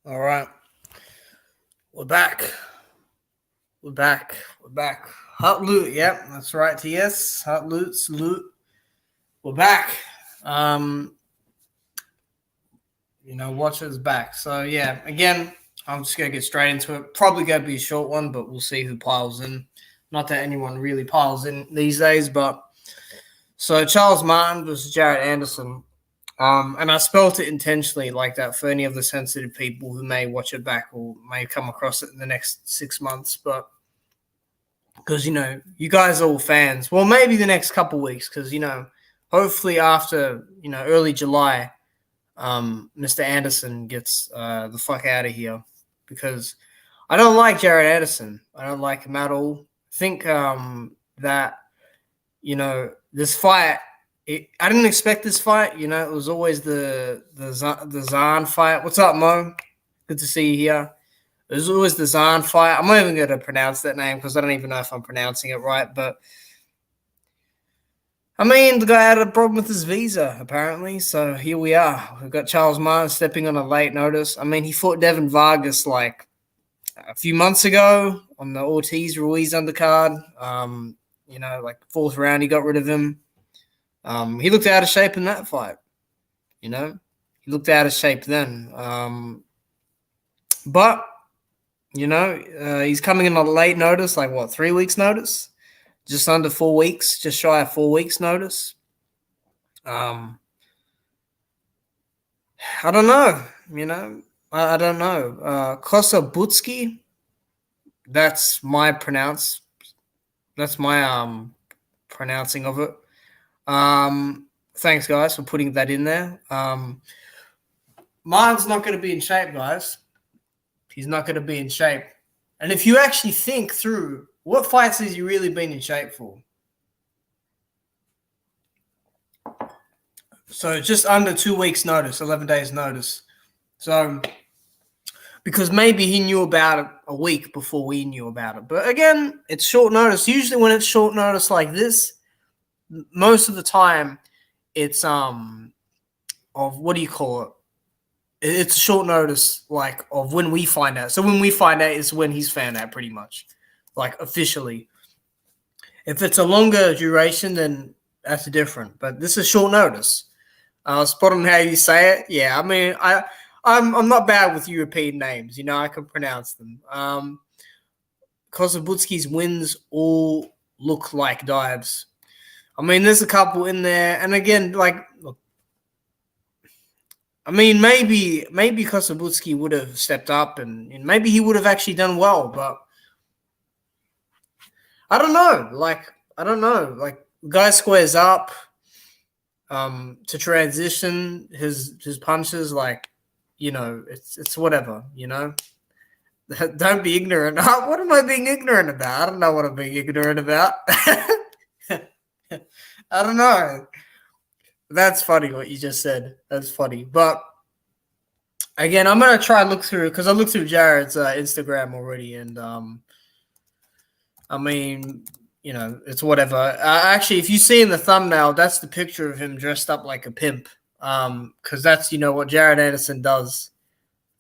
All right. We're back. We're back. We're back. Hot loot. Yep, that's right. TS. Hot loot. Salute. We're back. Um, Watcher's back. So yeah, again, I'm just gonna get straight into it. Probably gonna be a short one, but we'll see who piles in. Not that anyone really piles in these days, but so Charles Martin versus Jared Anderson. And I spelt it intentionally like that for any of the sensitive people who may watch it back or may come across it in the next 6 months. But because, you guys are all fans. Well, maybe the next couple weeks because, hopefully after, early July, Mr. Anderson gets the fuck out of here because I don't like Jared Anderson. I don't like him at all. I think that, this fight, I didn't expect this fight. It was always the Zahn fight. What's up, Mo? Good to see you here. It was always the Zahn fight. I'm not even going to pronounce that name because I don't even know if I'm pronouncing it right. But, I mean, the guy had a problem with his visa, apparently. So here we are. We've got Charles Martin stepping on a late notice. I mean, he fought Devin Vargas like a few months ago on the Ortiz-Ruiz undercard. Like fourth round, he got rid of him. He looked out of shape in that fight. He looked out of shape then. But, he's coming in on a late notice, like 3 weeks notice? Just under 4 weeks, just shy of 4 weeks notice. I don't know, I don't know. Kosobutsky, that's my pronouncing of it. Thanks, guys, for putting that in there. Mine's not going to be in shape, guys. He's not going to be in shape. And if you actually think through, what fights has he really been in shape for? So just under 2 weeks notice, 11 days notice. So because maybe he knew about it a week before we knew about it. But again, it's short notice. Usually when it's short notice like this, most of the time it's of what do you call it? It's a short notice like of when we find out. So when we find out is when he's found out pretty much, like officially. If it's a longer duration, then that's different. But this is short notice. Spot on how you say it. Yeah, I mean, I'm not bad with European names. I can pronounce them. Kosobutsky's wins all look like dives. I mean, there's a couple in there, and again, look. I mean, maybe Kosobutsky would have stepped up, and maybe he would have actually done well, but I don't know. I don't know. Guy squares up to transition his punches. It's whatever. Don't be ignorant. What am I being ignorant about? I don't know what I'm being ignorant about. I don't know. That's funny what you just said. That's funny. But again, I'm going to try and look through because I looked through Jared's Instagram already. And I mean, it's whatever. Actually, if you see in the thumbnail, that's the picture of him dressed up like a pimp. Because that's, what Jared Anderson does.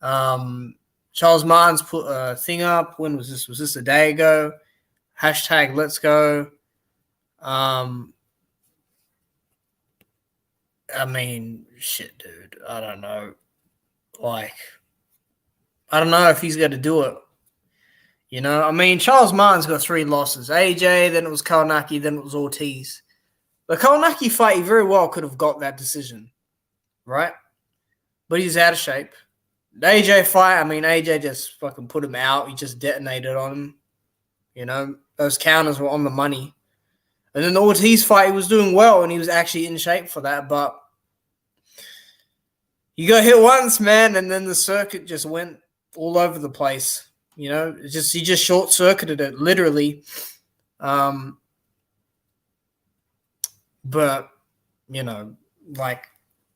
Charles Martin's put a thing up. When was this? Was this a day ago? # let's go. I mean, shit, dude. I don't know. I don't know if he's going to do it. I mean, Charles Martin's got 3 losses. AJ, then it was Kownacki, then it was Ortiz. The Kownacki fight, he very well could have got that decision, right? But he's out of shape. The AJ fight, I mean, AJ just fucking put him out. He just detonated on him. Those counters were on the money. And then the Ortiz fight, he was doing well, and he was actually in shape for that. But you got hit once, man, and then the circuit just went all over the place. He just short-circuited it, literally. But,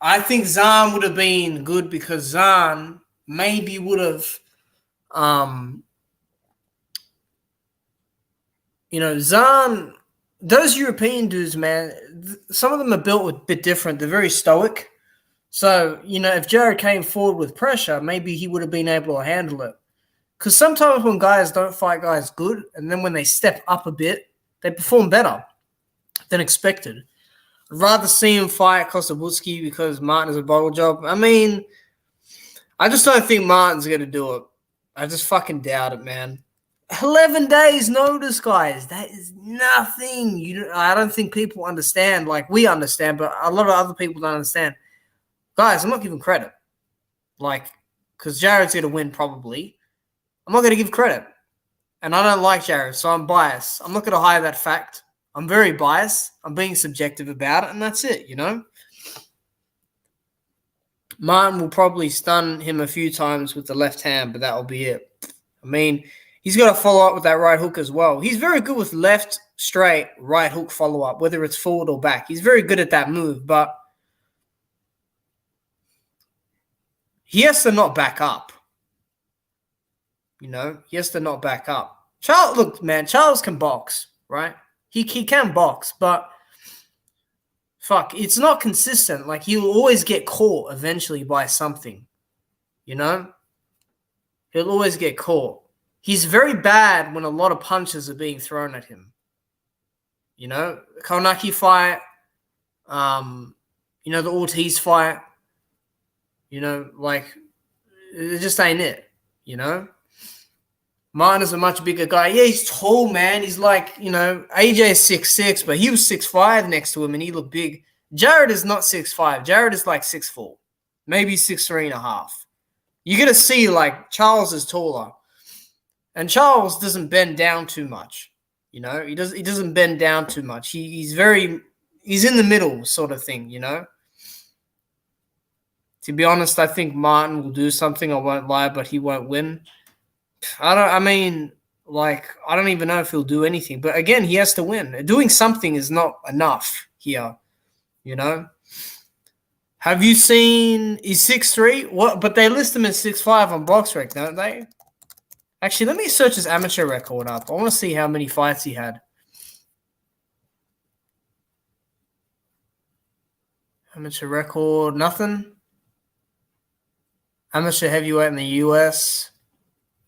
I think Zahn would have been good because Zahn maybe would have, Zahn, those European dudes, man, some of them are built a bit different. They're very stoic. So, if JaReD came forward with pressure, maybe he would have been able to handle it. Because sometimes when guys don't fight guys good, and then when they step up a bit, they perform better than expected. I'd rather see him fight Kosabutski because Martin is a bottle job. I mean, I just don't think Martin's going to do it. I just fucking doubt it, man. 11 days notice, guys. That is nothing. I don't think people understand. Like, we understand, but a lot of other people don't understand. Guys, I'm not giving credit. Like, because JaReD's going to win probably. I'm not going to give credit. And I don't like JaReD, so I'm biased. I'm not going to hide that fact. I'm very biased. I'm being subjective about it, and that's it, Martin will probably stun him a few times with the left hand, but that will be it. I mean, he's got to follow up with that right hook as well. He's very good with left, straight, right hook follow-up, whether it's forward or back. He's very good at that move, but he has to not back up. He has to not back up. Charles can box, right? He can box, but fuck, it's not consistent. Like, he'll always get caught eventually by something, He'll always get caught. He's very bad when a lot of punches are being thrown at him. The Kownacki fight, the Ortiz fight, like, it just ain't it, Martin is a much bigger guy. Yeah, he's tall, man. He's like, AJ is 6'6", but he was 6'5" next to him, and he looked big. JaReD is not 6'5". JaReD is like 6'4", maybe 6'3.5". You're going to see, like, Charles is taller. And Charles doesn't bend down too much. He doesn't bend down too much. He's in the middle sort of thing, To be honest, I think Martin will do something. I won't lie, but he won't win. I don't even know if he'll do anything. But again, he has to win. Doing something is not enough here, Have you seen he's 6'3"? What? But they list him as 6'5" on BoxRec, don't they? Actually, let me search his amateur record up. I want to see how many fights he had. Amateur record, nothing. Amateur heavyweight in the US.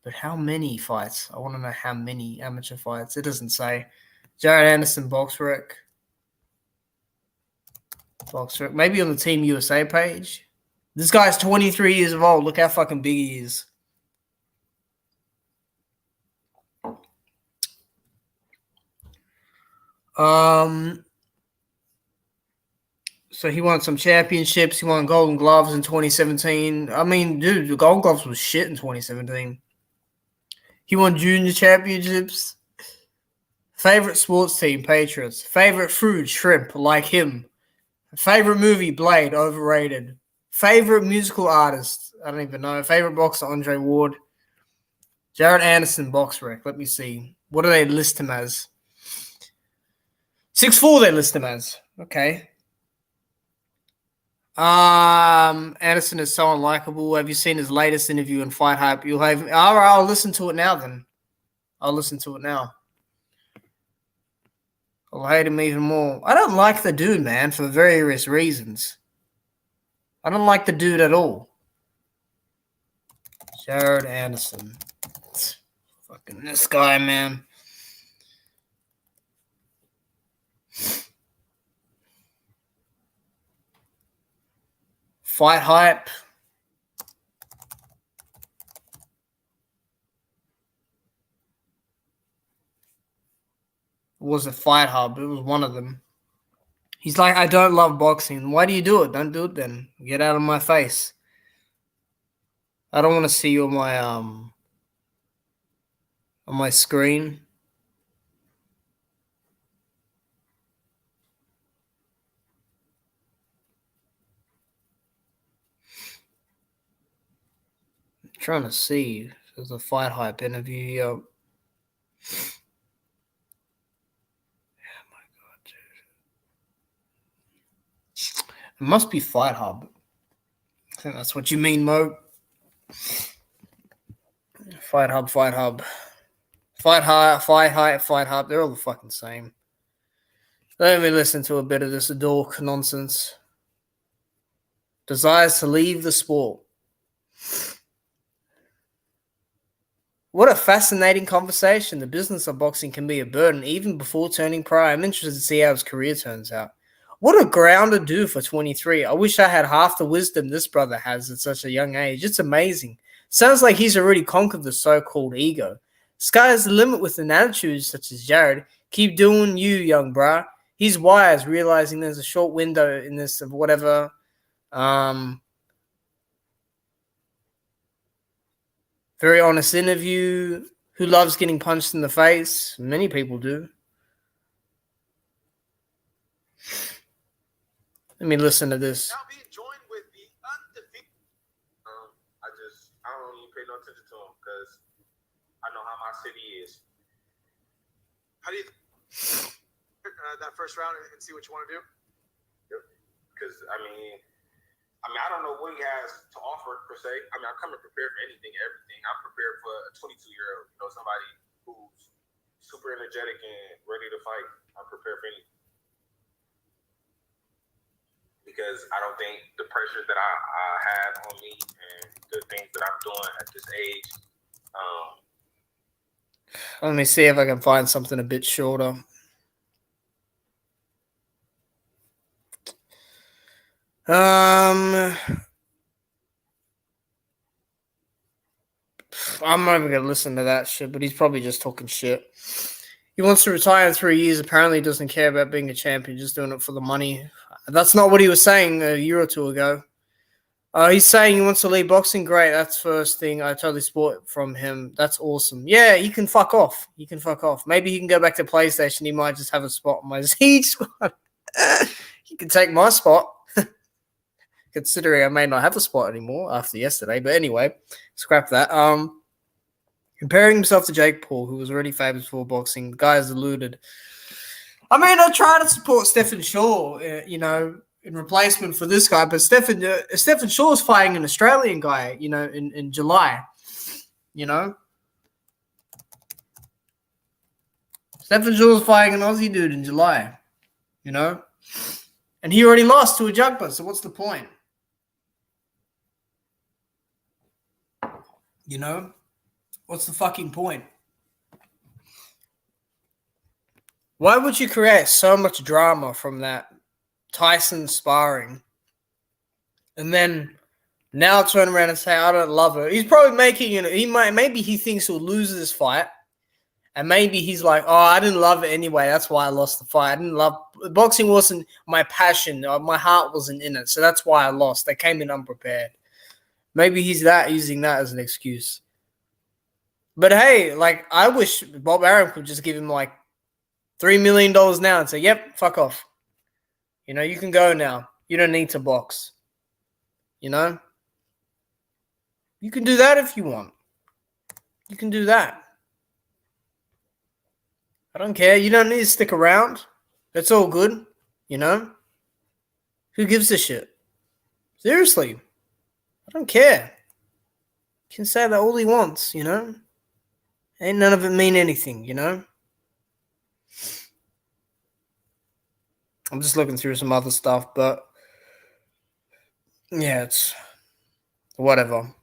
But how many fights? I want to know how many amateur fights. It doesn't say. JaReD Anderson, BoxRec. BoxRec. Maybe on the Team USA page. This guy's 23 years old. Look how fucking big he is. So he won some championships. He won Golden Gloves in 2017. I mean, dude, the Golden Gloves was shit in 2017. He won junior championships. Favorite sports team, Patriots. Favorite food, shrimp, like him. Favorite movie, Blade, overrated. Favorite musical artist, I don't even know. Favorite boxer, Andre Ward. JaReD Anderson, BoxRec. Let me see. What do they list him as? 6'4" they list him as. Okay. Anderson is so unlikable. Have you seen his latest interview in Fight Hype? All right, I'll listen to it now then. I'll listen to it now. I'll hate him even more. I don't like the dude, man, for various reasons. I don't like the dude at all. JaReD Anderson. Fucking this guy, man. Fight Hype. It was a Fight Hub. It was one of them. He's like, I don't love boxing. Why do you do it? Don't do it then. Get out of my face. I don't want to see you on my screen. I'm trying to see. There's a Fight Hype interview here. Oh my god, dude. It must be Fight Hub. I think that's what you mean, Mo. Fight Hub. Fight Hype, Fight Hub. They're all the fucking same. Let me listen to a bit of this dork nonsense. desires to leave the sport. What a fascinating conversation. The business of boxing can be a burden even before turning pro. I'm interested to see how his career turns out. What a grounder do for 23. I wish I had half the wisdom this brother has at such a young age. It's amazing. Sounds like he's already conquered the so-called ego. Sky's the limit with an attitude such as JaReD. Keep doing you, young brah. He's wise, realizing there's a short window in this of whatever. Very honest interview. Who loves getting punched in the face? Many people do. Let me listen to this. Now being joined with the undefeated. I don't even pay no attention to him because I know how my city is. How do you that first round and see what you want to do? Because I don't know what he has to offer per se. I'm coming prepared for anything, everything. I'm prepared for a 22-year-old, somebody who's super energetic and ready to fight. I'm prepared for anything. Because I don't think the pressure that I have on me and the things that I'm doing at this age. Let me see if I can find something a bit shorter. I'm not even gonna listen to that shit, but he's probably just talking shit. He wants to retire in 3 years. Apparently, he doesn't care about being a champion, just doing it for the money. That's not what he was saying a year or two ago. He's saying he wants to leave boxing. Great, that's first thing. I totally sport from him. That's awesome. Yeah, he can fuck off. Maybe he can go back to PlayStation. He might just have a spot on my Siege squad. He can take my spot. Considering I may not have a spot anymore after yesterday. But anyway, scrap that. Comparing himself to Jake Paul, who was already famous for boxing. The guy is deluded. I try to support Stephen Shaw, in replacement for this guy. But Stephen Shaw is fighting an Australian guy, in July. Stephen Shaw is fighting an Aussie dude in July, And he already lost to a jugger, so what's the point? What's the fucking point? Why would you create so much drama from that Tyson sparring and then now turn around and say, I don't love her? He's probably making, maybe he thinks he'll lose this fight. And maybe he's like, oh, I didn't love it anyway. That's why I lost the fight. Boxing wasn't my passion. My heart wasn't in it. So that's why I lost. I came in unprepared. Maybe he's using that as an excuse. But hey, I wish Bob Arum could just give him $3 million now and say, yep, fuck off. You can go now. You don't need to box. You can do that if you want. You can do that. I don't care. You don't need to stick around. That's all good. Who gives a shit? Seriously. I don't care. He can say that all he wants, Ain't none of it mean anything, I'm just looking through some other stuff, but yeah, it's whatever.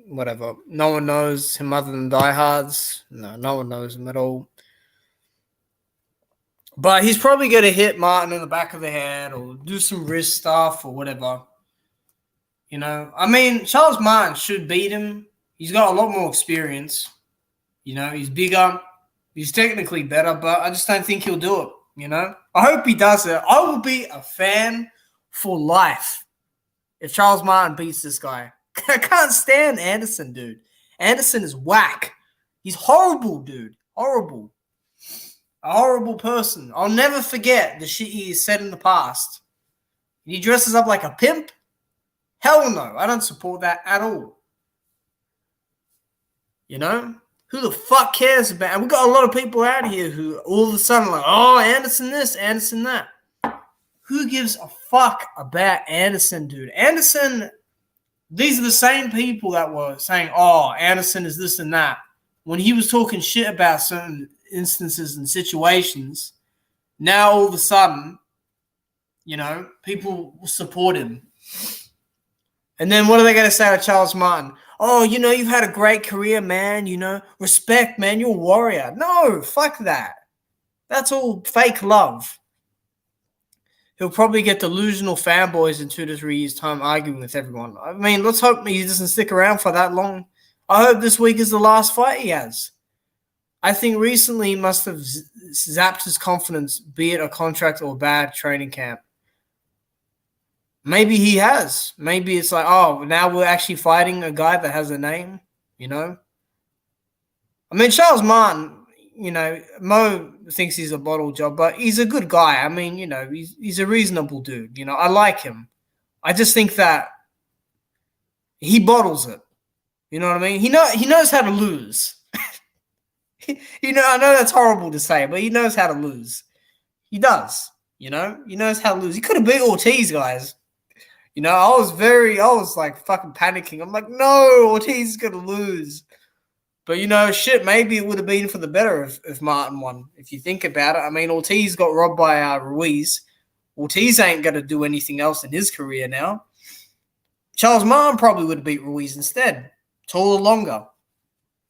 Whatever. No one knows him other than diehards. No one knows him at all. But he's probably going to hit Martin in the back of the head or do some wrist stuff or whatever. Charles Martin should beat him. He's got a lot more experience. He's bigger. He's technically better, but I just don't think he'll do it, I hope he does it. I will be a fan for life if Charles Martin beats this guy. I can't stand Anderson, dude. Anderson is whack. He's horrible, dude. Horrible. A horrible person. I'll never forget the shit he said in the past. He dresses up like a pimp? Hell no. I don't support that at all. Who the fuck cares about? And we've got a lot of people out here who all of a sudden oh, Anderson this, Anderson that. Who gives a fuck about Anderson, dude? Anderson, these are the same people that were saying, oh, Anderson is this and that. When he was talking shit about certain instances and situations, now all of a sudden, people support him. And then what are they going to say to Charles Martin? Oh, you've had a great career, man. Respect, man. You're a warrior. No, fuck that. That's all fake love. He'll probably get delusional fanboys in 2 to 3 years' time arguing with everyone. I mean, let's hope he doesn't stick around for that long. I hope this week is the last fight he has. I think recently he must have zapped his confidence, be it a contract or a bad training camp. Maybe he has. Maybe it's like, oh, now we're actually fighting a guy that has a name, I mean, Charles Martin, Mo thinks he's a bottle job, but he's a good guy. I mean, he's a reasonable dude. I like him. I just think that he bottles it. You know what I mean? He knows how to lose. I know that's horrible to say, but he knows how to lose. He does. He knows how to lose. He could have beat Ortiz, guys. I was like fucking panicking. I'm like, no, Ortiz is gonna lose. But maybe it would have been for the better if Martin won. If you think about it, I mean, Ortiz got robbed by Ruiz. Ortiz ain't gonna do anything else in his career now. Charles Martin probably would have beat Ruiz instead. Taller, longer,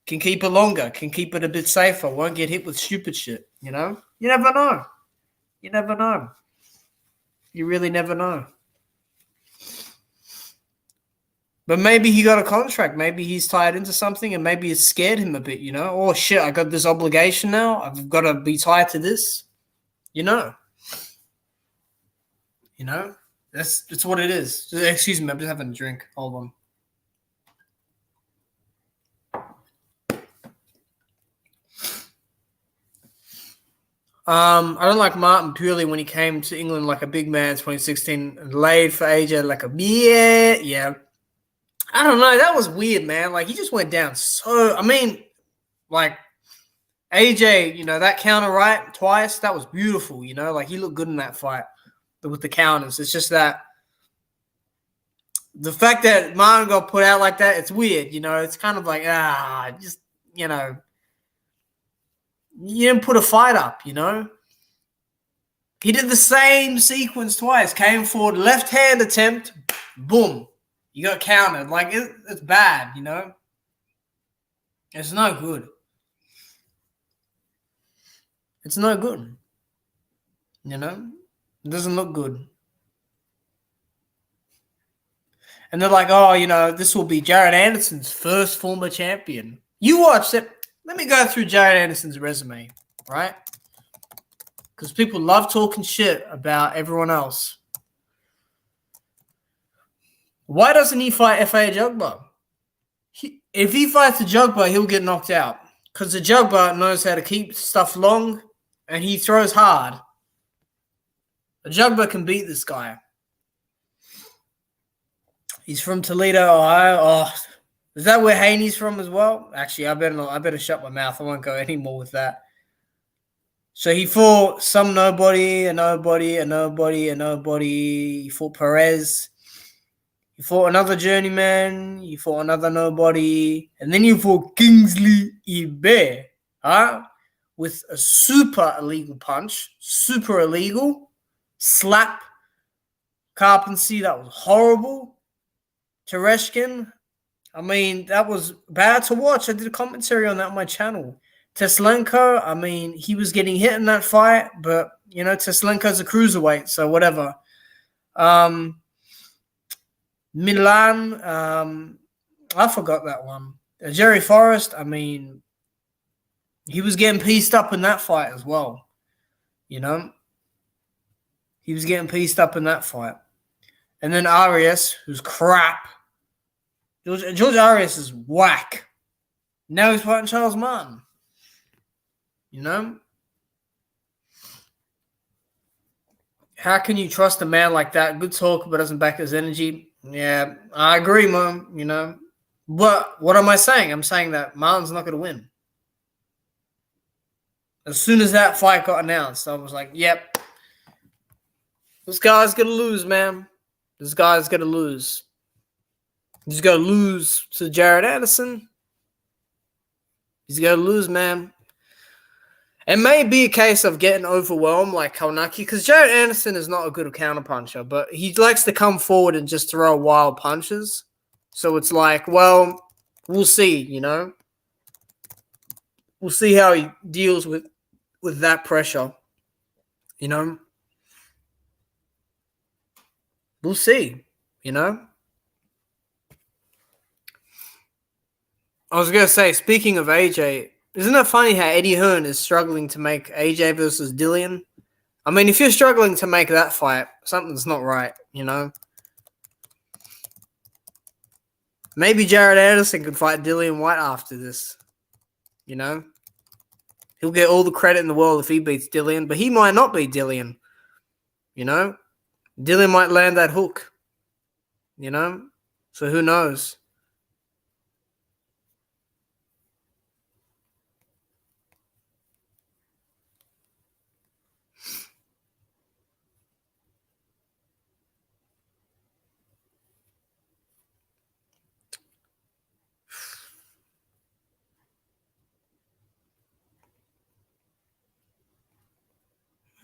can keep it longer, can keep it a bit safer, won't get hit with stupid shit. You never know. You never know. You really never know. But maybe he got a contract. Maybe he's tied into something and maybe it scared him a bit, Oh, shit, I got this obligation now. I've got to be tied to this. That's what it is. Excuse me, I'm just having a drink. Hold on. I don't like Martin purely when he came to England like a big man in 2016 and laid for AJ like a beer. Yeah. I don't know. That was weird, man. Like, he just went down so... I mean, like, AJ, that counter right twice, that was beautiful, Like, he looked good in that fight with the counters. It's just that the fact that Martin got put out like that, it's weird, It's kind of like, just, you didn't put a fight up, He did the same sequence twice. Came forward, left hand attempt, boom. You got countered. Like, it's bad, It's no good. It's no good. It doesn't look good. And they're like, oh, this will be JaReD Anderson's first former champion. You watched it. Let me go through JaReD Anderson's resume, right? Because people love talking shit about everyone else. Why doesn't he fight F.A. Jugba? If he fights a Jugba, he'll get knocked out. Because the Jugba knows how to keep stuff long and he throws hard. A Jugba can beat this guy. He's from Toledo, Ohio. Oh, is that where Haney's from as well? Actually, I better shut my mouth. I won't go any more with that. So he fought some nobody, a nobody, a nobody, a nobody. He fought Perez. You fought another journeyman, you fought another nobody, and then you fought Kingsley Ibe, with a super illegal punch, super illegal, slap, Carpensy, that was horrible. Tereshkin, I mean, that was bad to watch. I did a commentary on that on my channel. Teslenko, I mean, he was getting hit in that fight, but, Teslenko's a cruiserweight, so whatever. Milan, I forgot that one. Jerry Forrest, I mean, he was getting pieced up in that fight as well. He was getting pieced up in that fight. And then Arias, who's crap. George Arias is whack. Now he's fighting Charles Martin. How can you trust a man like that? Good talker, but doesn't back his energy. Yeah, I agree, Mom, But what am I saying? I'm saying that Martin's not going to win. As soon as that fight got announced, I was like, yep. This guy's gonna lose, man. This guy's gonna lose. He's gonna lose to Jared Anderson. He's gonna lose, man. It may be a case of getting overwhelmed like Kalnaki, because Jared Anderson is not a good counterpuncher, but he likes to come forward and just throw wild punches. So it's like, well, we'll see, you know? We'll see how he deals with that pressure, you know? We'll see, you know? I was going to say, speaking of AJ, isn't it funny how Eddie Hearn is struggling to make AJ versus Dillian? I mean, if you're struggling to make that fight, something's not right, you know? Maybe Jared Anderson could fight Dillian White after this, you know? He'll get all the credit in the world if he beats Dillian, but he might not beat Dillian, you know? Dillian might land that hook, you know? So who knows?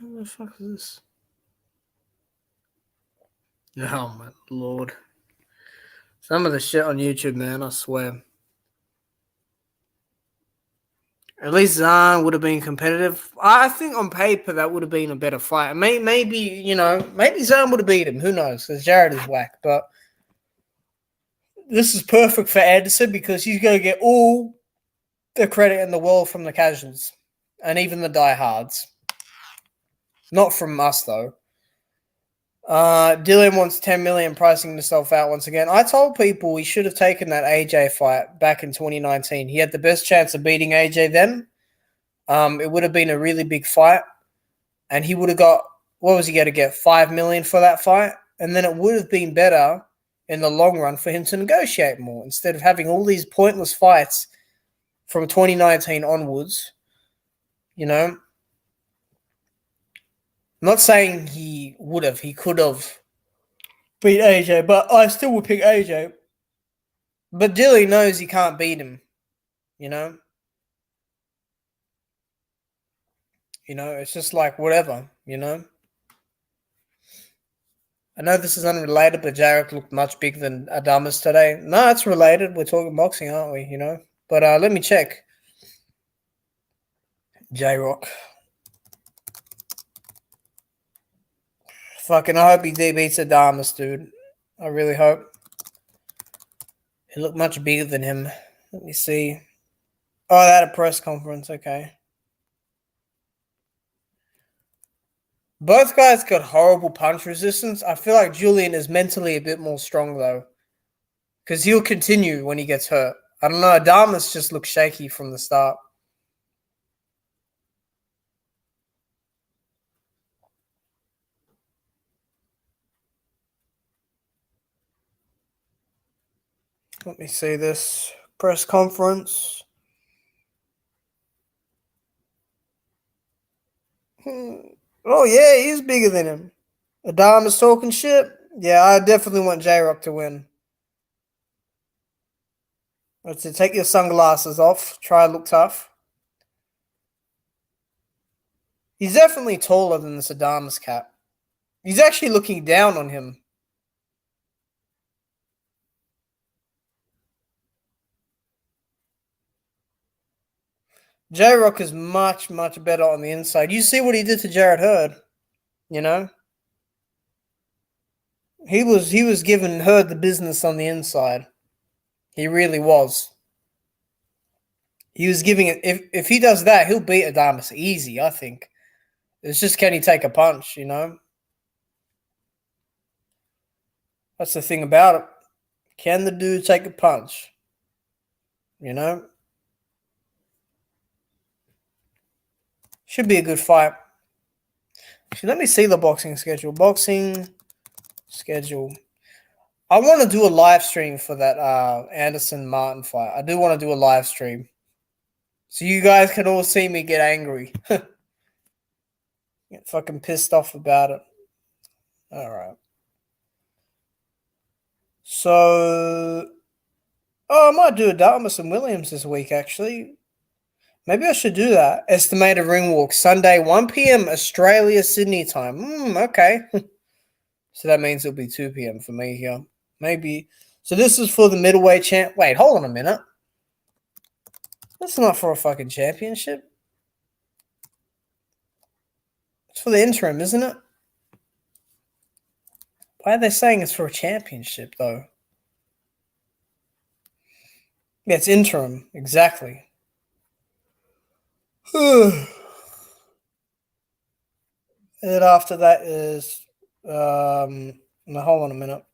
What the fuck is this? Oh, my Lord. Some of the shit on YouTube, man, I swear. At least Zahn would have been competitive. I think on paper that would have been a better fight. Maybe, you know, maybe Zahn would have beat him. Who knows? Because Jared is whack. But this is perfect for Anderson because he's going to get all the credit in the world from the casuals and even the diehards. Not from us, though. Dylan wants 10 million, pricing himself out once again. I told people he should have taken that AJ fight back in 2019. He had the best chance of beating AJ then. It would have been a really big fight, and he would have got, what was he going to get, 5 million for that fight? And then it would have been better in the long run for him to negotiate more instead of having all these pointless fights from 2019 onwards. You know, I'm not saying he would have. He could have beat AJ, but I still would pick AJ. But Dilly knows he can't beat him, you know? You know, it's just like whatever, you know? I know this is unrelated, but JaReD looked much bigger than Adamas today. No, it's related. We're talking boxing, aren't we, you know? But let me check. J-Rock. Fucking, I hope he beats Adamas, dude. I really hope. He looked much bigger than him. Let me see. Oh, they had a press conference. Okay. Both guys got horrible punch resistance. I feel like Julian is mentally a bit more strong, though. Because he'll continue when he gets hurt. I don't know. Adamas just looked shaky from the start. Let me see this press conference. Oh, yeah, he's bigger than him. Adamas talking shit? Yeah, I definitely want J-Rock to win. Let's see, take your sunglasses off. Try to look tough. He's definitely taller than this Adamas cat. He's actually looking down on him. J-Rock is much, much better on the inside. You see what he did to Jared Hurd, you know? He was giving Hurd the business on the inside. He really was. He was giving it. If he does that, he'll beat Adamas easy, I think. It's just, can he take a punch, you know? That's the thing about it. Can the dude take a punch? You know? Should be a good fight. Actually, let me see the boxing schedule. Boxing schedule. I want to do a live stream for that Anderson Martin fight. I do want to do a live stream. So you guys can all see me get angry. Get fucking pissed off about it. All right. So, I might do a Dartmouth and Williams this week, actually. Maybe I should do that. Estimated ring walk, Sunday, 1 p.m. Australia, Sydney time. Okay. So that means it'll be 2 p.m. for me here. Maybe. So this is for the middleweight champ. Wait, hold on a minute. That's not for a fucking championship. It's for the interim, isn't it? Why are they saying it's for a championship, though? Yeah, it's interim. Exactly. And then after that is... now, hold on a minute.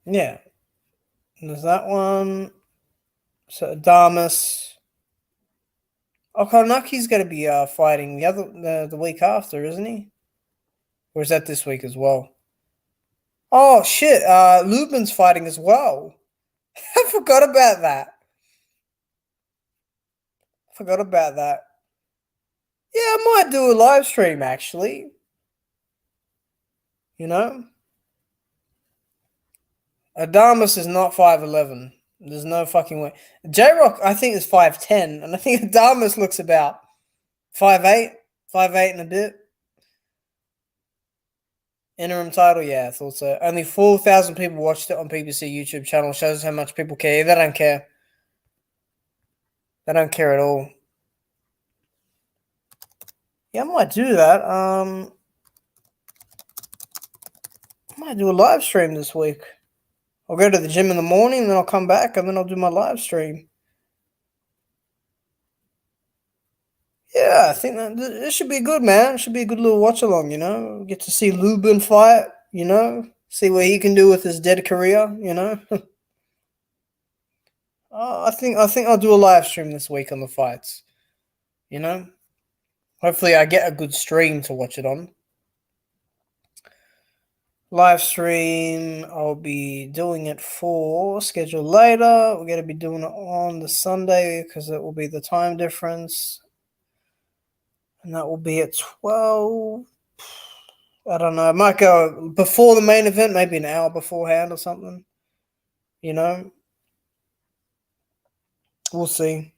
Yeah. And there's that one. So, Adamas. Okonaki's going to be fighting the week after, isn't he? Or is that this week as well? Oh, shit. Lubin's fighting as well. I forgot about that. Yeah, I might do a live stream, actually. You know? Adamas is not 5'11". There's no fucking way. J-Rock, I think, is 5'10", and I think Adamas looks about 5'8", 5'8" and a bit. Interim title, yeah, I thought so. Only 4,000 people watched it on PBC YouTube channel. Shows how much people care. They don't care. They don't care at all. Yeah, I might do that. I might do a live stream this week. I'll go to the gym in the morning, and then I'll come back, and then I'll do my live stream. Yeah, I think that it should be good, man. It should be a good little watch along, you know. Get to see Lubin fight, you know. See what he can do with his dead career, you know. I think I'll do a live stream this week on the fights. You know. Hopefully I get a good stream to watch it on. Live stream, I'll be doing it for schedule later. We're going to be doing it on the Sunday because it will be the time difference. And that will be at 12. I don't know. I might go before the main event, maybe an hour beforehand or something. You know? We'll see.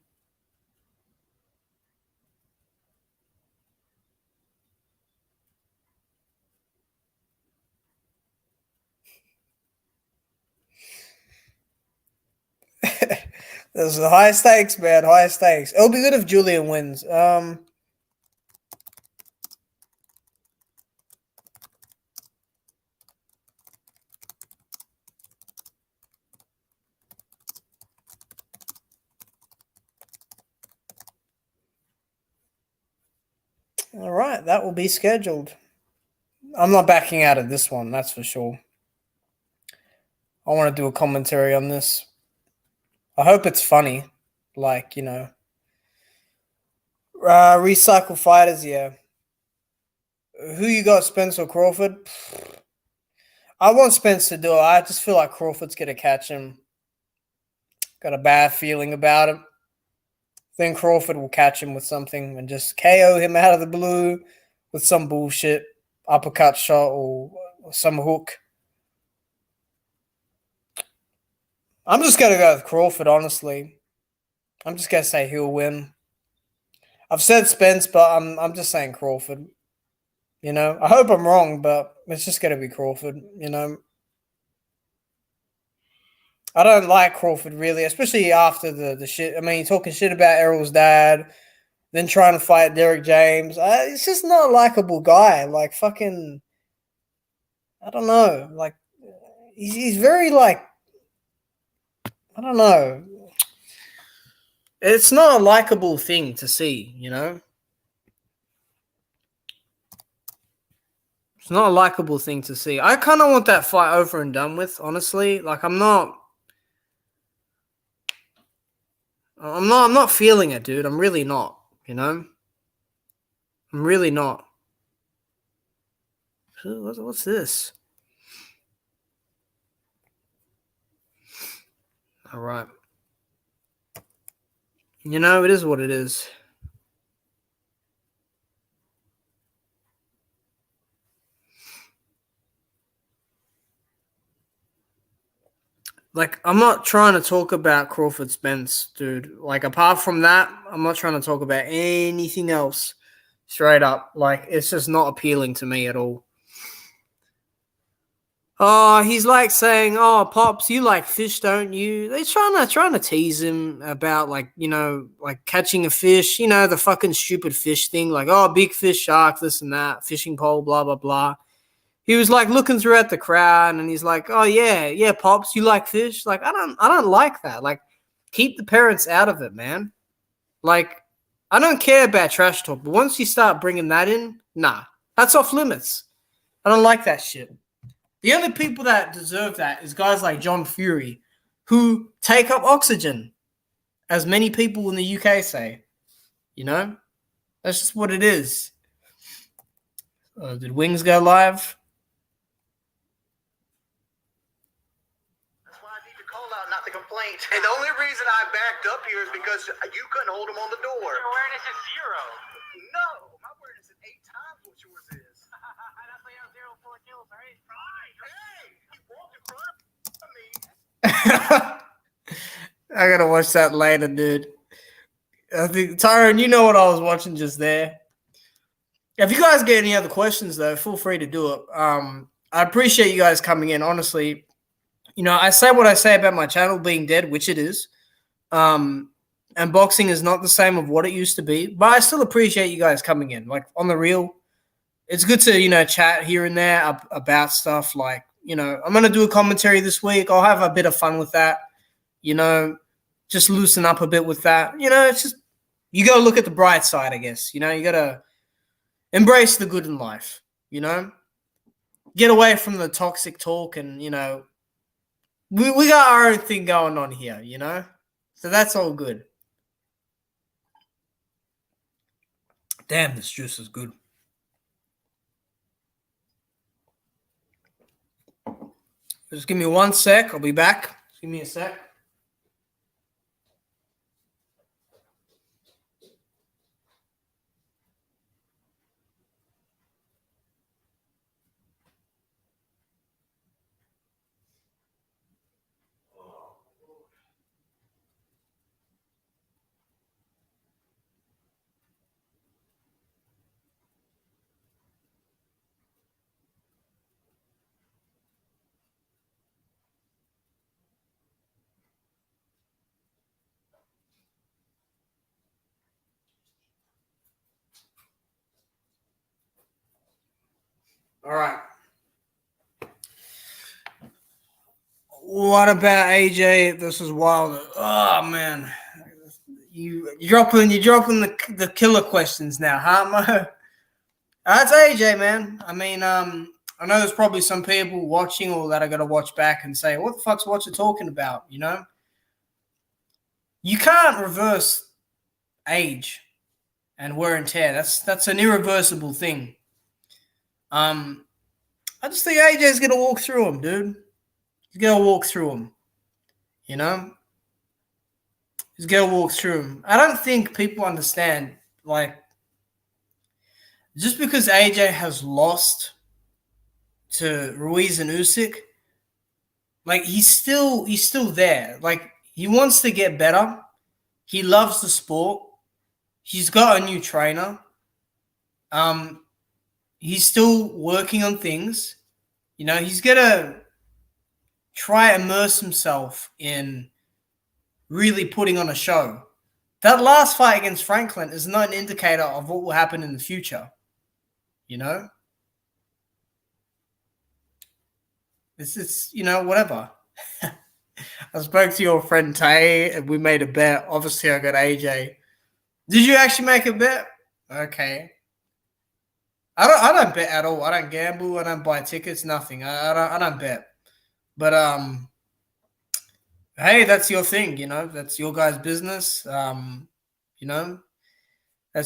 There's high stakes, man. High stakes. It'll be good if Julian wins. All right, that will be scheduled. I'm not backing out of this one, that's for sure. I want to do a commentary on this. I hope it's funny. Like, you know. Recycle fighters, yeah. Who you got, Spence or Crawford? I want Spence to do it. I just feel like Crawford's going to catch him. Got a bad feeling about it. Then Crawford will catch him with something and just KO him out of the blue with some bullshit uppercut shot or some hook. I'm just going to go with Crawford, honestly. I'm just going to say he'll win. I've said Spence, but I'm just saying Crawford. You know, I hope I'm wrong, but it's just going to be Crawford, you know. I don't like Crawford, really, especially after the shit. I mean, talking shit about Errol's dad, then trying to fight Derek James. It's just not a likable guy. Like, fucking, I don't know. Like, he's very, like, I don't know. It's not a likable thing to see, you know? It's not a likable thing to see. I kind of want that fight over and done with, honestly. Like, I'm not feeling it, dude. I'm really not, you know? I'm really not. What's this? All right. You know, it is what it is. like, I'm not trying to talk about Crawford Spence, dude. Like, apart from that, I'm not trying to talk about anything else. Straight up, like, it's just not appealing to me at all. Oh, he's like saying, "Oh, Pops, you like fish, don't you?" They're trying to tease him about, like, like catching a fish, the fucking stupid fish thing, like, oh, big fish, shark, this and that, fishing pole, blah blah blah. He was like looking throughout the crowd, and he's like, "Oh yeah, Pops, you like fish?" Like, I don't like that. Like, keep the parents out of it, man. Like, I don't care about trash talk, but once you start bringing that in, nah, that's off limits. I don't like that shit. The only people that deserve that is guys like John Fury, who take up oxygen, as many people in the UK say. That's just what it is. Did Wings go live? That's why I need to call out, not the complaint. And the only reason I backed up here is because you couldn't hold them on the door. Your awareness is 0. No, my awareness is 8 times what yours is. That's why you have 0 full kills, all right? Hey, you walked in front of me. I gotta watch that later, dude. I think, Tyrone, you know what I was watching just there. If you guys get any other questions, though, feel free to do it. I appreciate you guys coming in. Honestly, I say what I say about my channel being dead, which it is. And boxing is not the same of what it used to be, but I still appreciate you guys coming in. Like, on the real, it's good to, chat here and there about stuff. Like, I'm going to do a commentary this week. I'll have a bit of fun with that, just loosen up a bit with that. It's just, you got to look at the bright side, I guess. You got to embrace the good in life, get away from the toxic talk and, we got our own thing going on here, so that's all good. Damn, this juice is good. Just give me 1 sec. I'll be back. Just give me a sec. All right. What about AJ? This is wild. Oh man, you're dropping the killer questions now, huh? That's AJ, man. I mean, I know there's probably some people watching or that are gonna watch back and say, "What the fuck's Watcher talking about?" You can't reverse age and wear and tear. That's an irreversible thing. I just think AJ's gonna walk through them, dude. He's gonna walk through them. He's gonna walk through them. I don't think people understand, like, just because AJ has lost to Ruiz and Usyk, like, he's still there. Like, he wants to get better. He loves the sport. He's got a new trainer. He's still working on things. He's gonna try to immerse himself in really putting on a show. That last fight against Franklin is not an indicator of what will happen in the future. It's whatever. I spoke to your friend Tay and we made a bet. Obviously, I got AJ. Did you actually make a bet? Okay. I don't bet at all. I don't gamble. I don't buy tickets. Nothing. I don't bet. But hey, that's your thing. That's your guys' business. That's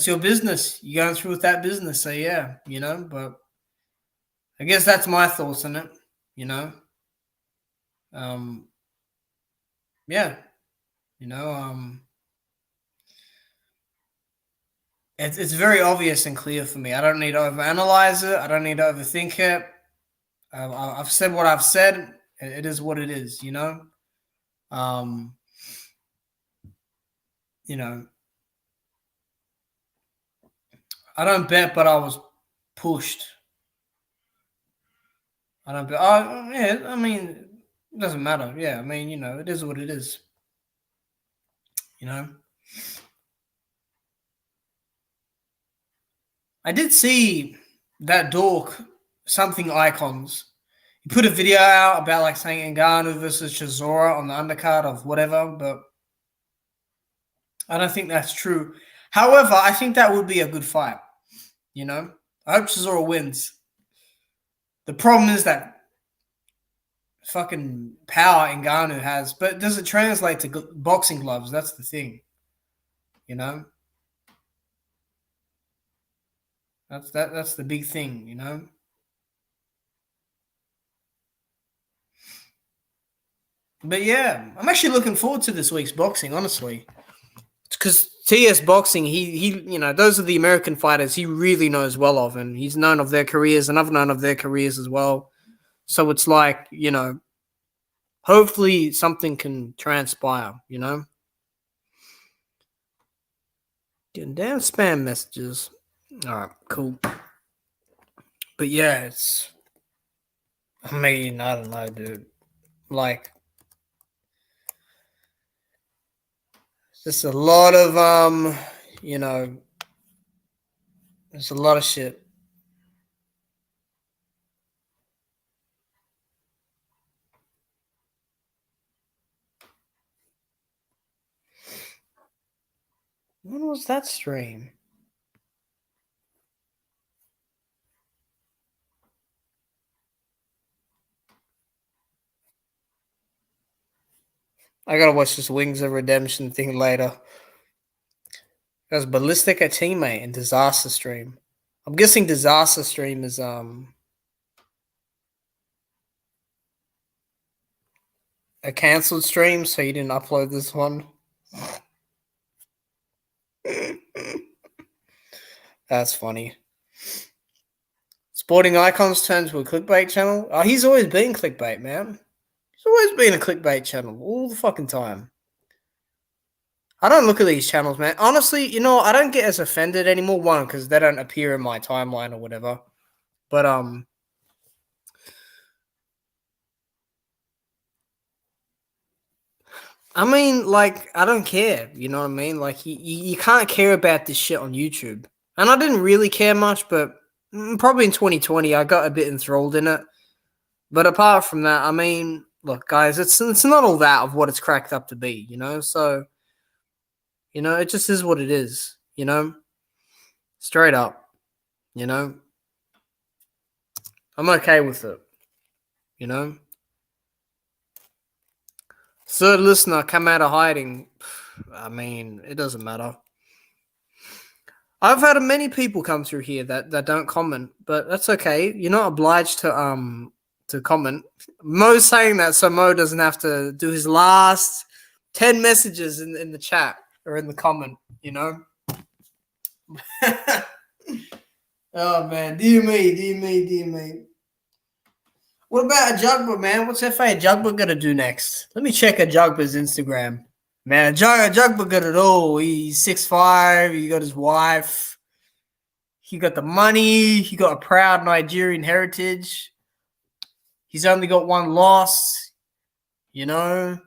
your business. You're going through with that business. So yeah, But I guess that's my thoughts on it. Yeah. It's very obvious and clear for me. I don't need to overanalyze it. I don't need to overthink it. I've said what I've said. It is what it is, You know, I don't bet, but I was pushed. I don't bet. Oh, yeah, I mean, it doesn't matter. Yeah, I mean, you know, it is what it is. You know, I did see that dork something icons. He put a video out about like saying Ngannou versus Chisora on the undercard of whatever, but I don't think that's true. However, I think that would be a good fight. You know, I hope Chisora wins. The problem is that fucking power Ngannou has, but does it translate to boxing gloves? That's the thing. You know, that's the big thing. You know. But yeah, I'm actually looking forward to this week's boxing, honestly. Because TS Boxing, he, you know, those are the American fighters he really knows well of, and he's known of their careers, and I've known of their careers as well. So it's like, you know, hopefully something can transpire, you know. Getting damn spam messages. All right, cool. But yeah, it's, I mean, I don't know, dude. Like, just a lot of, you know, there's a lot of shit. When was that stream? I gotta watch this Wings of Redemption thing later. There's Ballistic, a teammate, and Disaster Stream. I'm guessing Disaster Stream is a cancelled stream, so you didn't upload this one. That's funny. Sporting Icons turns to a clickbait channel. Oh, he's always been clickbait, man. He's always been a clickbait channel all the fucking time. I don't look at these channels, man. Honestly, you know, I don't get as offended anymore. One, because they don't appear in my timeline or whatever. But I mean, like, I don't care. You know what I mean? Like, you can't care about this shit on YouTube. And I didn't really care much, but probably in 2020, I got a bit enthralled in it. But apart from that, I mean, look, guys, it's not all that of what it's cracked up to be, you know? So, you know, it just is what it is, you know? Straight up, you know? I'm okay with it, you know? Third listener come out of hiding. I mean, it doesn't matter. I've had many people come through here that don't comment, but that's okay. You're not obliged to comment. Mo's saying that so Mo doesn't have to do his last 10 messages in the chat or in the comment, you know? Oh man, dear me. What about Ajagba, man? What's FA Ajagba gonna do next? Let me check Ajagba's Instagram. Man, Ajagba got it all. He's 6'5", he got his wife. He got the money. He got a proud Nigerian heritage. He's only got one loss. You know,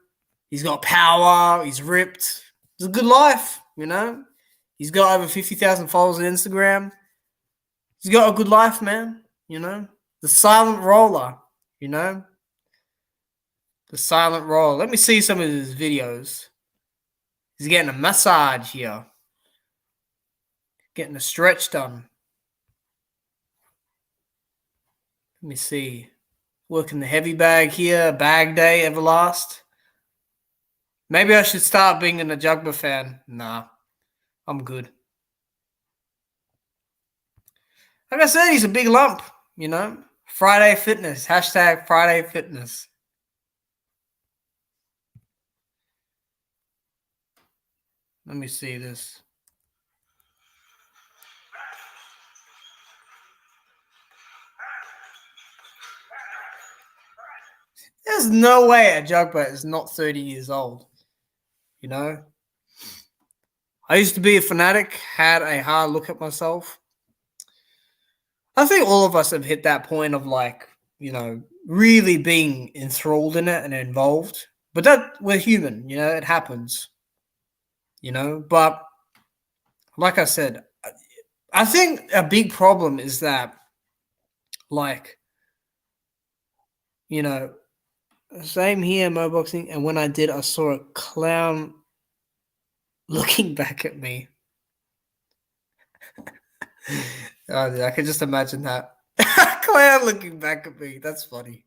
he's got power. He's ripped. It's a good life. You know, he's got over 50,000 followers on Instagram. He's got a good life, man. You know, the silent roller. You know, the silent roller. Let me see some of his videos. He's getting a massage here. Getting a stretch done. Let me see. Working the heavy bag here. Bag day, Everlast. Maybe I should start being an Ajagba fan. Nah, I'm good. Like I said, he's a big lump, you know. Friday Fitness. Hashtag Friday Fitness. Let me see this. There's There's no way a Jugbat is not 30 years old. You know? I used to be a fanatic, had a hard look at myself. I think all of us have hit that point of like, you know, really being enthralled in it and involved. But that we're human, you know, it happens. You know, but like I said, I think a big problem is that, like, you know, same here, Moboxing, and when I did, I saw a clown looking back at me. Oh, dude, I can just imagine that. Clown looking back at me. That's funny.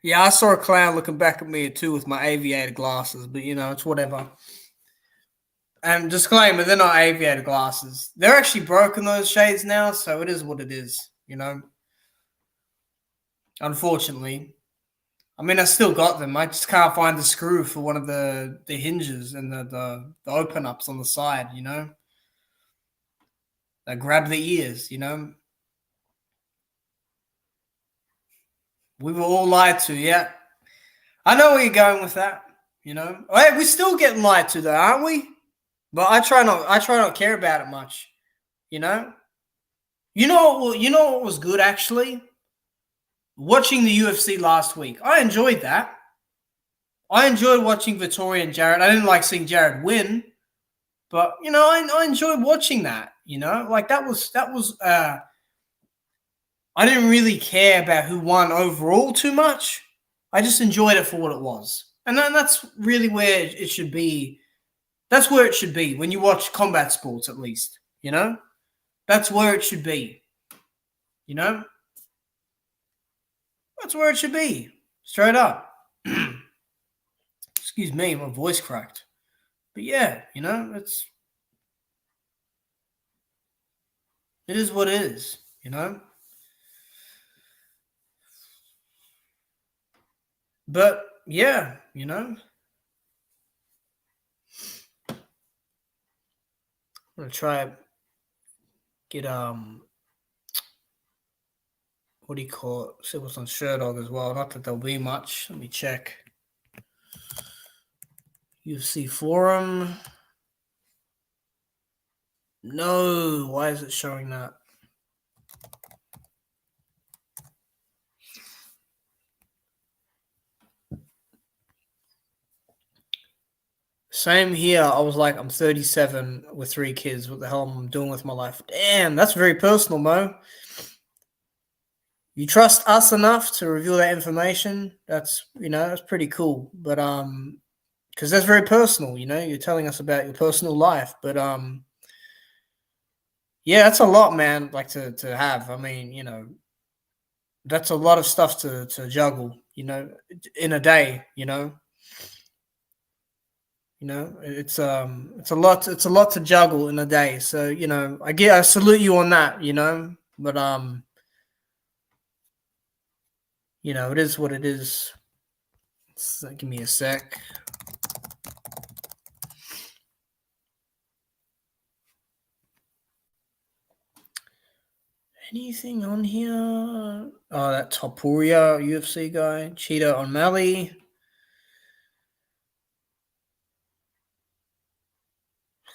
Yeah, I saw a clown looking back at me too with my aviator glasses, but you know, it's whatever. And disclaimer, they're not aviator glasses. They're actually broken, those shades now, so it is what it is, you know. Unfortunately. I mean, I still got them. I just can't find the screw for one of the hinges and the open ups on the side, you know. They grab the ears, you know. We were all lied to, yeah. I know where you're going with that, you know. Hey, we're still getting lied to though, aren't we? But I try not to care about it much, you know. You know what was good actually? Watching the UFC last week. I enjoyed that. I enjoyed watching Vettori and JaReD. I didn't like seeing JaReD win, but you know, I enjoyed watching that, you know? Like that was I didn't really care about who won overall too much. I just enjoyed it for what it was. And then that's really where it should be. That's where it should be when you watch combat sports, at least, you know? That's where it should be, you know? That's where it should be, straight up. Excuse me, my voice cracked. But yeah, you know, it is what it is, you know? But yeah, you know? I'm gonna try get what do you call it? See what's on Sherdog as well. Not that there'll be much. Let me check. UFC forum. No, why is it showing that? Same here. I was like, I'm 37 with 3 kids. What the hell am I doing with my life? Damn, that's very personal, Mo. You trust us enough to reveal that information? That's, you know, that's pretty cool. But because that's very personal, you know, you're telling us about your personal life. But yeah, that's a lot, man, like to have. I mean, you know, that's a lot of stuff to juggle, you know, in a day, you know. You know, it's a lot to juggle in a day. So, you know, I salute you on that, you know. But you know, it is what it is. Give me a sec. Anything on here? Oh, that Topuria UFC guy. Cheetah O'Malley.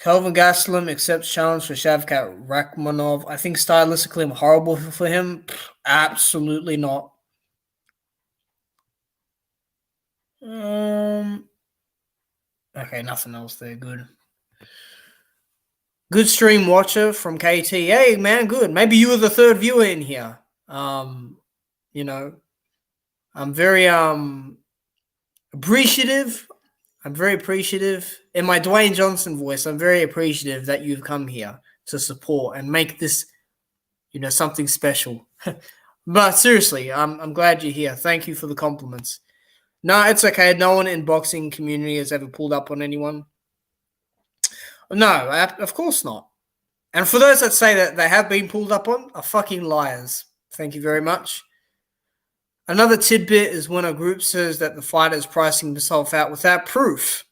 Kelvin Gastelum accepts challenge for Shavkat Rakhmonov. I think stylistically I'm horrible for him. Absolutely not. Okay, nothing else there. Good. Good stream watcher from KT. Hey, man, good. Maybe you were the third viewer in here. You know, I'm very appreciative. I'm very appreciative. In my Dwayne Johnson voice, I'm very appreciative that you've come here to support and make this, you know, something special. But seriously, I'm glad you're here. Thank you for the compliments. No, it's okay. No one in boxing community has ever pulled up on anyone. No, of course not. And for those that say that they have been pulled up on, are fucking liars. Thank you very much. Another tidbit is when a group says that the fighter is pricing himself out without proof.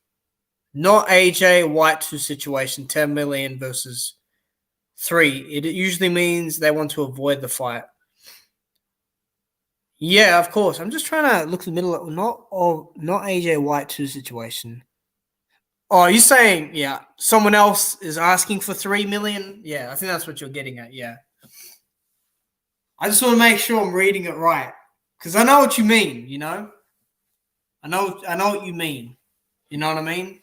Not AJ White 2 situation, 10 million versus 3. It usually means they want to avoid the fight. Yeah, of course. I'm just trying to look at the middle of not AJ White 2 situation. Oh, you're saying, yeah, someone else is asking for 3 million? Yeah, I think that's what you're getting at, yeah. I just want to make sure I'm reading it right. Because I know what you mean, you know? I know what you mean. You know what I mean?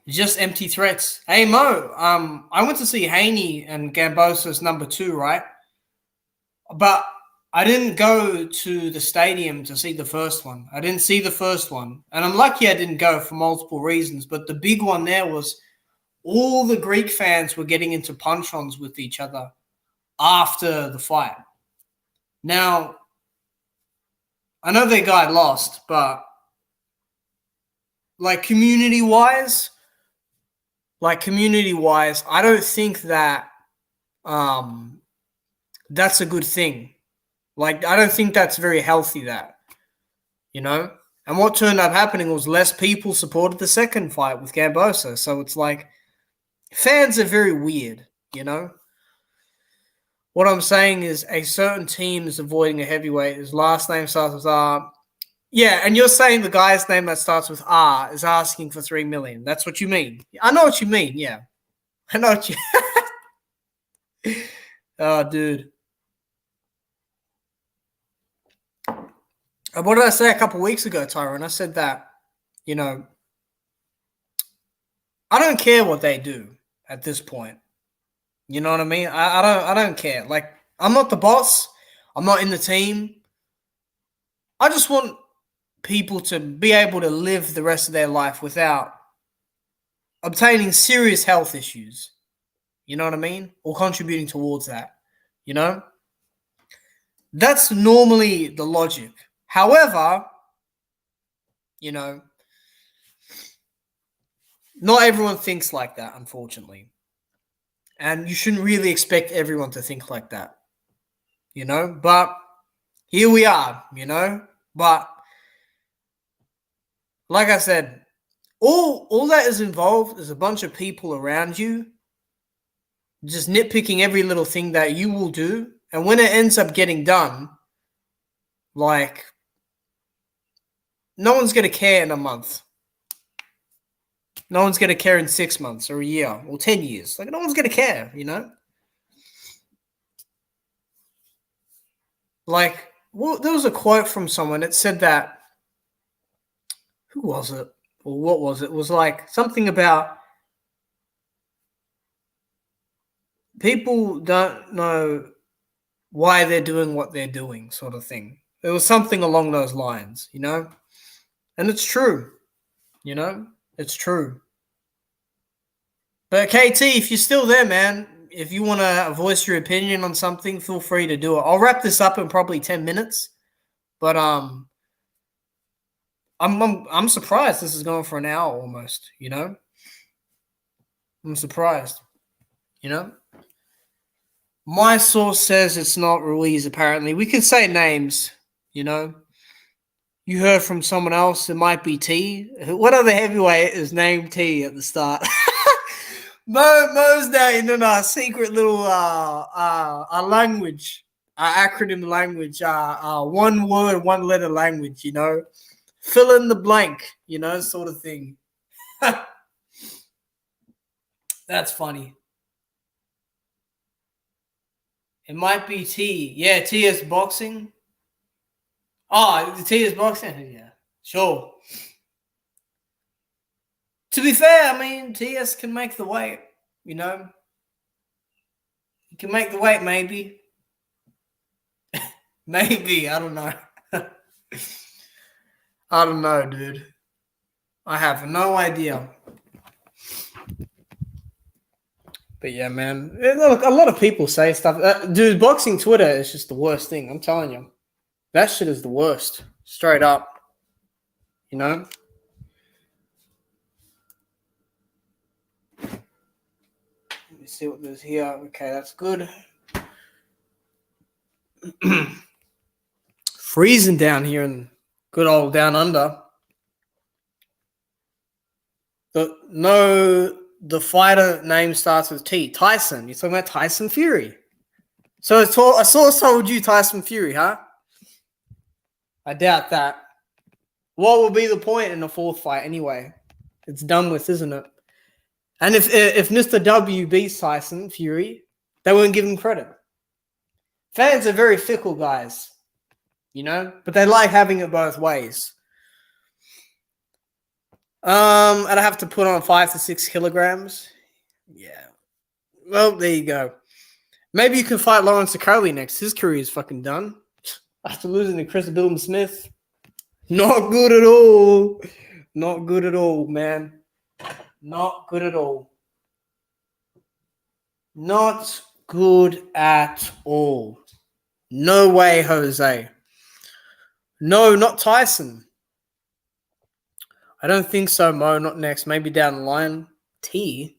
Just empty threats. Hey Mo, I went to see Haney and Gambosa's number 2, right? But I didn't go to the stadium to see the first one. I didn't see the first one. And I'm lucky I didn't go for multiple reasons. But the big one there was all the Greek fans were getting into punch-ons with each other after the fight. Now, I know their guy lost, but like community-wise, I don't think that that's a good thing. Like, I don't think that's very healthy, that, you know? And what turned up happening was less people supported the second fight with Gambosa. So it's like, fans are very weird, you know? What I'm saying is a certain team is avoiding a heavyweight. His last name starts with R. Yeah, and you're saying the guy's name that starts with R is asking for 3 million. That's what you mean. I know what you mean, yeah. I know what you... Oh, dude. What did I say a couple weeks ago, Tyron? I said that, you know, I don't care what they do at this point. You know what I mean? I don't care. Like, I'm not the boss. I'm not in the team. I just want people to be able to live the rest of their life without obtaining serious health issues. You know what I mean? Or contributing towards that. You know? That's normally the logic. However, you know, not everyone thinks like that, unfortunately. And you shouldn't really expect everyone to think like that. You know? But here we are, you know? But like I said, all that is involved is a bunch of people around you just nitpicking every little thing that you will do. And when it ends up getting done, like, no one's going to care in a month. No one's going to care in 6 months or a year or 10 years. Like, no one's going to care, you know? Like, well, there was a quote from someone that said that, who was it? Or what was it? It was like something about people don't know why they're doing what they're doing, sort of thing. It was something along those lines, you know? And it's true, you know? It's true. But KT, if you're still there, man, if you want to voice your opinion on something, feel free to do it. I'll wrap this up in probably 10 minutes. But I'm surprised this is going for an hour almost, you know? I'm surprised, you know? My source says it's not Ruiz, apparently. We could say names, you know? You heard from someone else, it might be T. What other heavyweight is named T at the start? Mo's now in a secret little language, acronym language, one word, one letter language, you know? Fill in the blank, you know, sort of thing. That's funny. It might be T. Yeah, T is boxing. Oh, the T is boxing? Yeah, sure. To be fair, I mean, TS can make the weight, you know? He can make the weight, maybe. Maybe, I don't know. I don't know, dude. I have no idea. But yeah, man. Look, a lot of people say stuff. Dude, boxing Twitter is just the worst thing. I'm telling you. That shit is the worst. Straight up. You know? Let me see what there's here. Okay, that's good. Freezing down here in good old down under. The fighter name starts with T. Tyson. You're talking about Tyson Fury. So a source told you Tyson Fury, huh? I doubt that. What will be the point in the fourth fight anyway? It's done with, isn't it? And if Mr. W beats Tyson Fury, they won't give him credit. Fans are very fickle guys, you know, but they like having it both ways. I'd have to put on 5 to 6 kilograms. Yeah. Well, there you go. Maybe you can fight Lawrence Okoli next. His career is fucking done. After losing to Chris Smith. Not good at all. Not good at all, man. Not good at all. Not good at all. No way, Jose. No, not Tyson. I don't think so, Mo. Not next. Maybe down the line. T?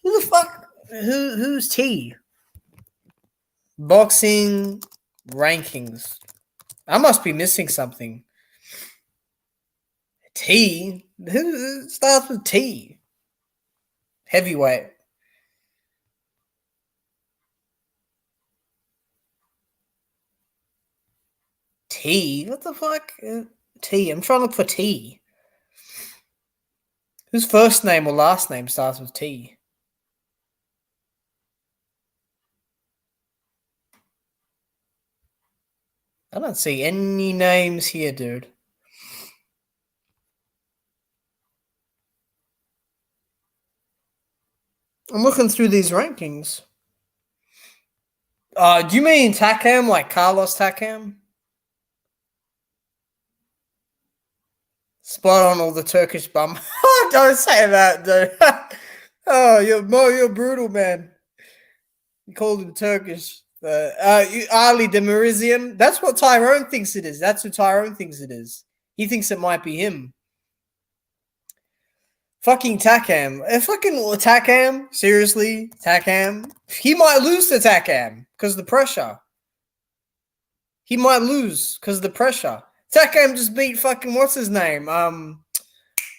Who the fuck? Who's T? Boxing rankings. I must be missing something. T? Who starts with T? Heavyweight. T? What the fuck? T. I'm trying to look for T. Whose first name or last name starts with T? I don't see any names here, dude. I'm looking through these rankings. Do you mean Takam, like Carlos Takam? Spot on all the Turkish bum. Don't say that, dude. Oh, you're brutal, man. You called him Turkish. Ali Demirizian. That's what Tyrone thinks it is. That's who Tyrone thinks it is. He thinks it might be him. Fucking Takam. Fucking Takam. Seriously, Takam. He might lose to Takam because of the pressure. He might lose because of the pressure. Takam just beat fucking what's his name?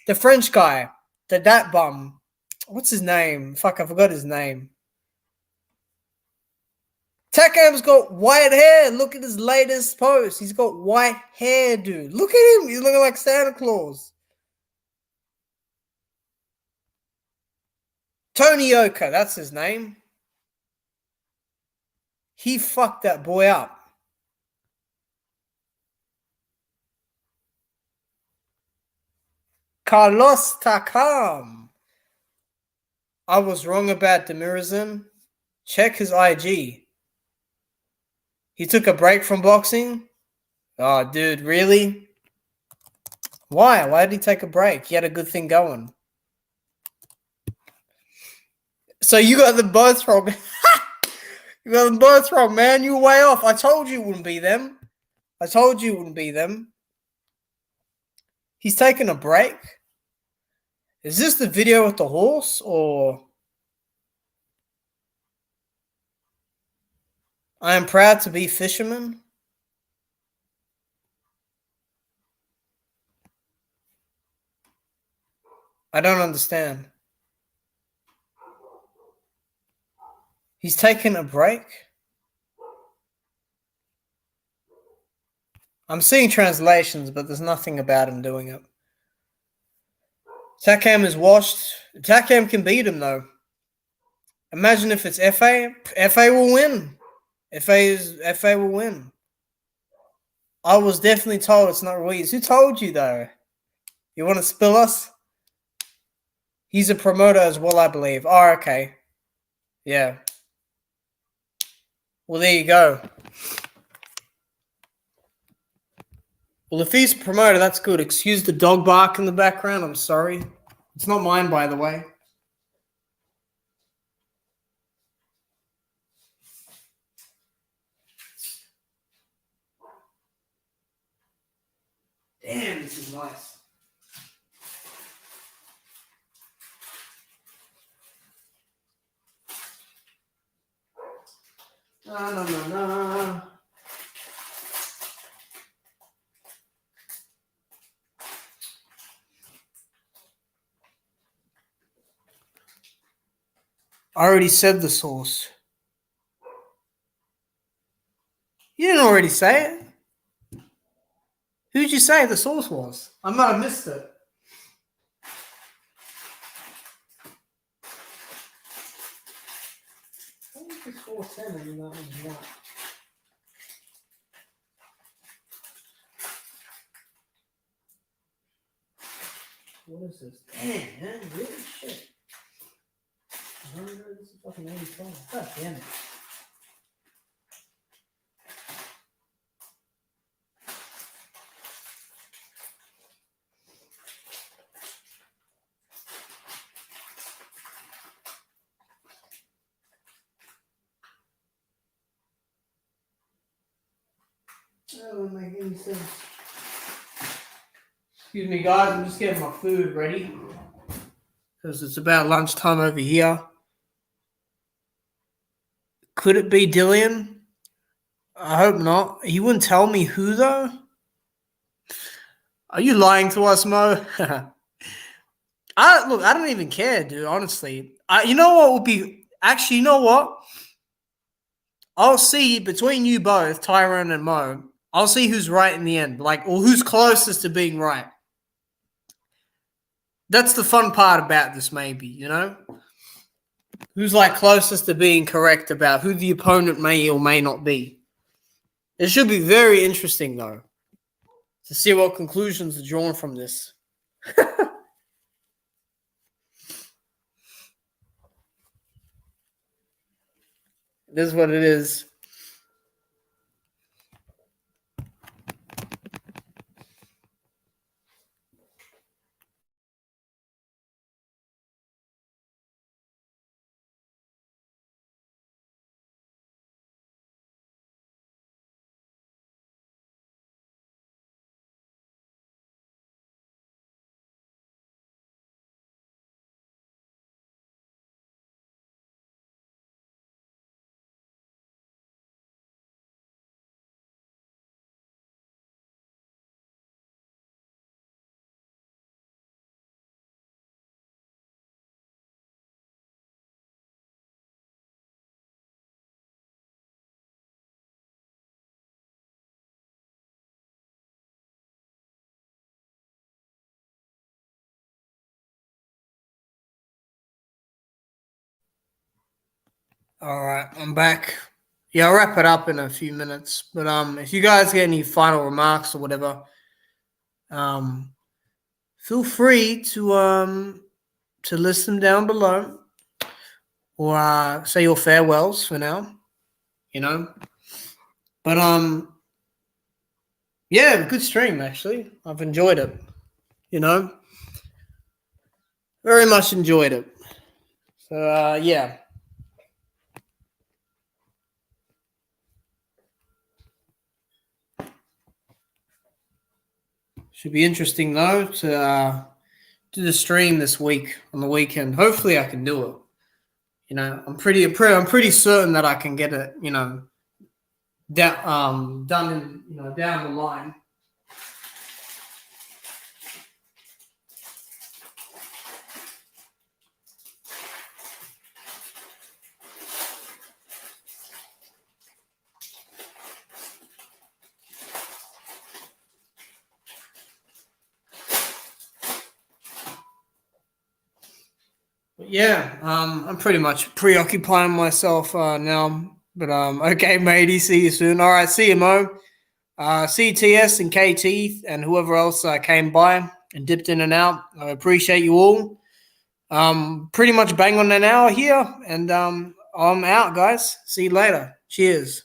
The French guy. That bum. What's his name? Fuck, I forgot his name. Takam's got white hair. Look at his latest post. He's got white hair, dude. Look at him. He's looking like Santa Claus. Tony Yoka, that's his name. He fucked that boy up. Carlos Takam. I was wrong about Demirizin. Check his IG. He took a break from boxing? Oh, dude, really? Why? Why did he take a break? He had a good thing going. So you got them both wrong. You got them both wrong, man. You were way off. I told you it wouldn't be them. I told you it wouldn't be them. He's taking a break. Is this the video with the horse or... I am proud to be fisherman. I don't understand. He's taking a break. I'm seeing translations, but there's nothing about him doing it. Takam is washed. Takam can beat him, though. Imagine if it's FA. FA will win. FA will win. I was definitely told it's not Ruiz. Who told you, though? You want to spill us? He's a promoter as well, I believe. Oh, okay. Yeah. Well, there you go. Well, if he's a promoter, that's good. Excuse the dog bark in the background. I'm sorry. It's not mine, by the way. Damn, this is nice. No. I already said the sauce. already say it. Who'd you say the source was? I might have missed it. I think it's 410 and that one's right. What is this? Damn, man, really? Shit. 100, this is fucking 85. God damn it. That doesn't make any sense. Excuse me, guys. I'm just getting my food ready because it's about lunchtime over here. Could it be Dillian? I hope not. He wouldn't tell me who, though. Are you lying to us, Mo? I don't even care, dude. Honestly, you know what would be actually? You know what? I'll see between you both, Tyrone and Mo. I'll see who's right in the end, or who's closest to being right. That's the fun part about this, maybe, you know? Who's closest to being correct about who the opponent may or may not be. It should be very interesting, though, to see what conclusions are drawn from this. It is what it is. All right, I'm back. Yeah, I'll wrap it up in a few minutes. But if you guys get any final remarks or whatever, feel free to list them down below, or say your farewells for now. You know, but yeah, good stream actually. I've enjoyed it. You know, very much enjoyed it. So yeah. Should be interesting though to do the stream this week on the weekend. Hopefully, I can do it. You know, I'm pretty certain that I can get it. You know, done in, down the line. But yeah, I'm pretty much preoccupying myself now. But okay, matey, see you soon. All right, see you, Mo. CTS and KT and whoever else came by and dipped in and out. I appreciate you all. Pretty much bang on an hour here, and I'm out, guys. See you later. Cheers.